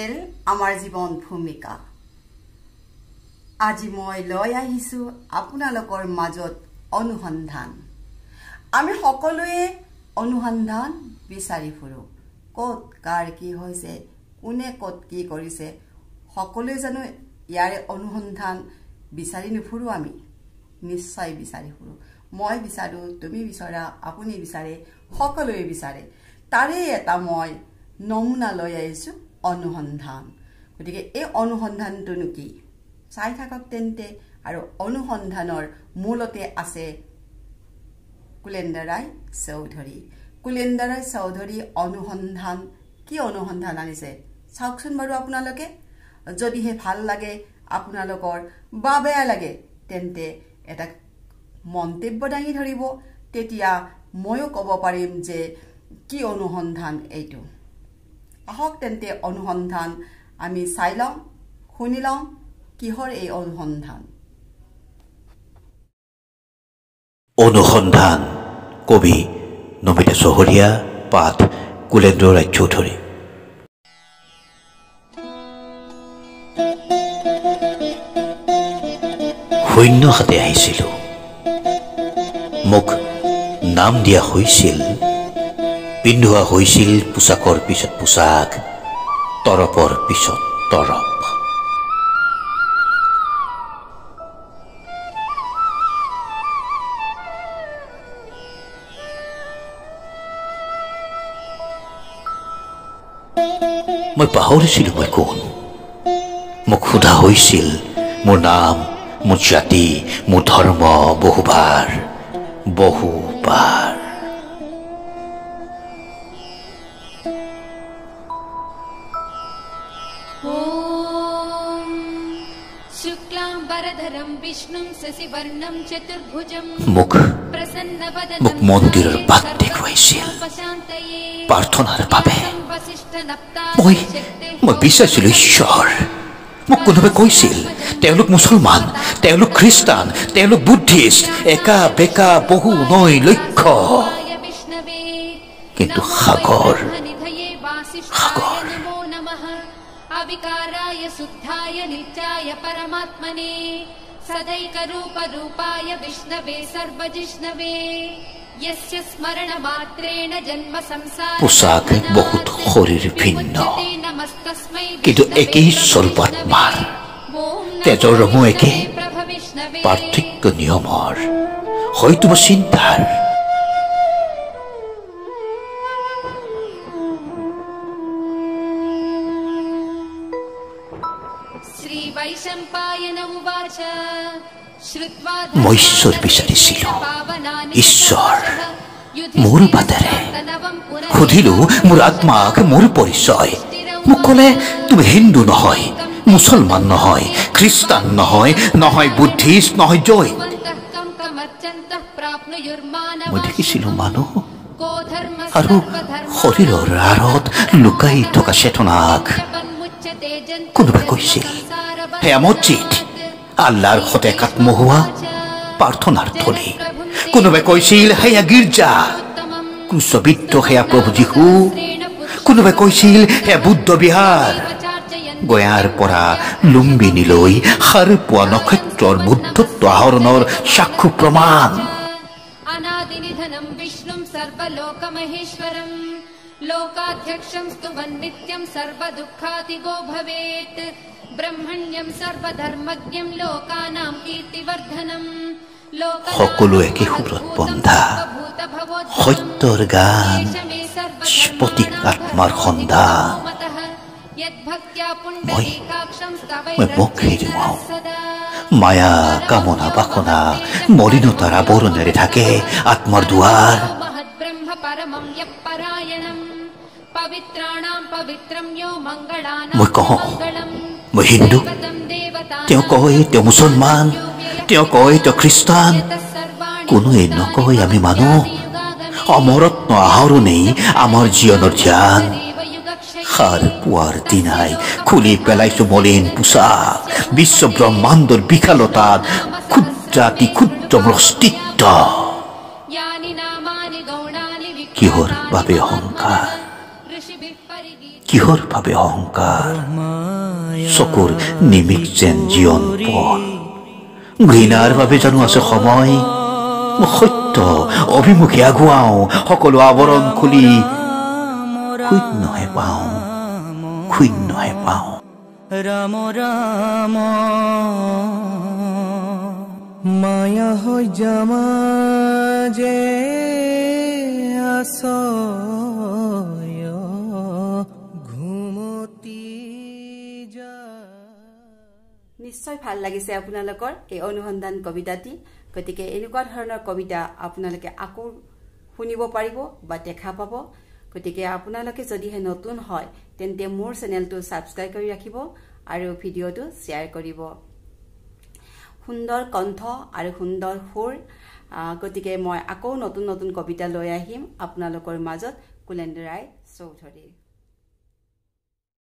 channel আমাৰ জীৱন ভূমিকা আজি মই লৈ আহিছো আপোনালোকৰ মাজত অনুসন্ধান আমি সকলোৱে অনুসন্ধান বিচাৰি ফুৰো ক'ত কাৰ কি হৈছে কোনে ক'ত কি কৰিছে সকলোৱে জানো ইয়াৰে অনুসন্ধান বিচাৰি নুফুৰো আমি নিশ্চয় বিচাৰি ফুৰো মই বিচাৰো তুমি বিচাৰা আপুনি বিচাৰে সকলোৱে বিচাৰে তাৰে এটা মই নমুনা লৈ আহিছো অনুসন্ধান গতিকে এই অনুসন্ধানটো কি চাই থাকক তেন্তে আৰু অনুসন্ধানৰ মূলতে আছে কুলেন্দ্ৰ ৰায় চৌধুৰী অনুসন্ধান কি অনুসন্ধান আনিছে চাওকচোন বাৰু আপোনালোকে যদিহে ভাল লাগে আপোনালোকৰ বা বেয়া লাগে তেন্তে এটা মন্তব্য দাঙি ধৰিব তেতিয়া ময়ো ক'ব পাৰিম যে কি অনুসন্ধান এইটো আহক তেন্তে অনুসন্ধান আমি চাই লওঁ শুনি লওঁ কিহৰ এই অনুসন্ধান অনুসন্ধান কবি নমিতা চহৰীয়া পাঠ কুলেন্দ্ৰ ৰায় চৌধুৰী শূন্য হাতে আহিছিলো মোক নাম দিয়া হৈছিল পিন্ধোৱা হৈছিল পোছাকৰ পিছত পোছাক তৰপৰ পিছত তৰপ মই পাহৰিছিলো মই কোন মোক সোধা হৈছিল মোৰ নাম মোৰ জাতি মোৰ ধৰ্ম বহুবাৰ মোক মন্দিৰৰ বাট দেখুৱাইছিল প্ৰাৰ্থনাৰ বাবে মই বিচাৰিছিলো ঈশ্বৰ মোক কোনোবাই কৈছিল তেওঁলোক মুছলমান তেওঁলোক খ্ৰীষ্টান তেওঁলোক বুদ্ধিষ্ট একা বেকা বহু নৈ লক্ষ্য কিন্তু সাগৰ अविकाराय शुद्धाय नित्याय परमात्मने सदैक रूप रूपाय विष्णवे सर्वजिष्णवे यस्य स्मरण मात्रेण जन्म संसार পোছাক বহুত শৰীৰ ভিন্ন কিন্তু একেই স্বৰূপাত্মাৰ তেজৰ ৰঙো একে পাৰ্থক্য নিয়মৰ হয়তো বা চিন্তাৰ মই ঈশ্বৰ বিচাৰিছিলো ঈশ্বৰ মোৰ বাটেৰে সুধিলো মোৰ আত্মাক মোৰ পৰিচয় মোক ক'লে তুমি হিন্দু নহয় মুছলমান নহয় খ্ৰীষ্টান নহয় বুদ্ধিষ্ট নহয় জৈন মই দেখিছিলো মানুহ আৰু শৰীৰৰ আঁৰত লুকাই থকা চেতনাক কোনোবাই কৈছিল সেয়া মছজিদ আল্লাহৰ সৈতে একাত্ম হোৱা প্ৰাৰ্থনাৰ থলী কোনোবাই কৈছিল সেয়া গীৰ্জা ক্ৰুচবিদ্ধ সেয়া প্ৰভু যীশু কোনোবাই কৈছিল সেয়া বুদ্ধ বিহাৰ গয়াৰ পৰা লুম্বিনীলৈ সাৰ পোৱা নক্ষত্ৰৰ বুদ্ধত্ব আহৰণৰ সাক্ষী প্ৰমাণ अनादिनिधनं विष्णुं सर्वलोकमहेश्वरं लोकाध्यक्षं स्तुवन् नित्यं सर्वदुःखातिगो भवेत् ब्रह्मण्यं सर्वधर्मज्ञं लोकानां कीर्तिवर्धनं সকলো একে সুৰত বন্ধা সত্যৰ গান স্ফটিক আত্মাৰ সন্ধান মই মুখে দিওঁ মায়া কামনা বাসনা মলিনতাৰ আৱৰণেৰে থাকে আত্মাৰ দুৱাৰ মই কওঁ মই হিন্দু তেওঁ কয় তেওঁ মুছলমান তেওঁ কয় তেওঁ খ্ৰীষ্টান কোনোৱে নকয় আমি মানুহ অমৰত্ন আহৰণেই আমাৰ জীৱনৰ ধ্যান সাৰ পোৱাৰ দিনাই খুলি পেলাইছো মলিন পোছাক বিশ্ব ব্ৰহ্মাণ্ডৰ বিশালতাত ক্ষুদ্ৰাতি ক্ষুদ্ৰ মোৰ অস্তিত্ব কিহৰ বাবে অহংকাৰ কিহৰ ভাবে অহংকাৰ চকুৰ নিমিক যেন জীৱন পল ঘৃণাৰ বাবে জানো আছে সময় সত্য অভিমুখে আগুৱাও সকলো আৱৰণ খুলি শূন্যহে পাওঁ ৰাম ৰাম মায়া হৈ যামা যে আছয় ঘুমতি যা নিশ্চয় ভাল লাগিছে আপোনালোকৰ এই অনুসন্ধান কবিতাটি গতিকে এনেকুৱা ধৰণৰ কবিতা আপোনালোকে আকৌ শুনিব পাৰিব বা দেখা পাব গতিকে আপোনালোকে যদিহে নতুন হয় তেন্তে মোৰ চেনেলটো সাবস্ক্ৰাইব কৰি ৰাখিব আৰু ভিডিঅটো শ্বেয়াৰ কৰিব সুন্দৰ কণ্ঠ আৰু সুন্দৰ সুৰ গতিকে মই আকৌ নতুন নতুন কবিতা লৈ আহিম আপোনালোকৰ মাজত কুলেন্দ্ৰ ৰায় চৌধুৰী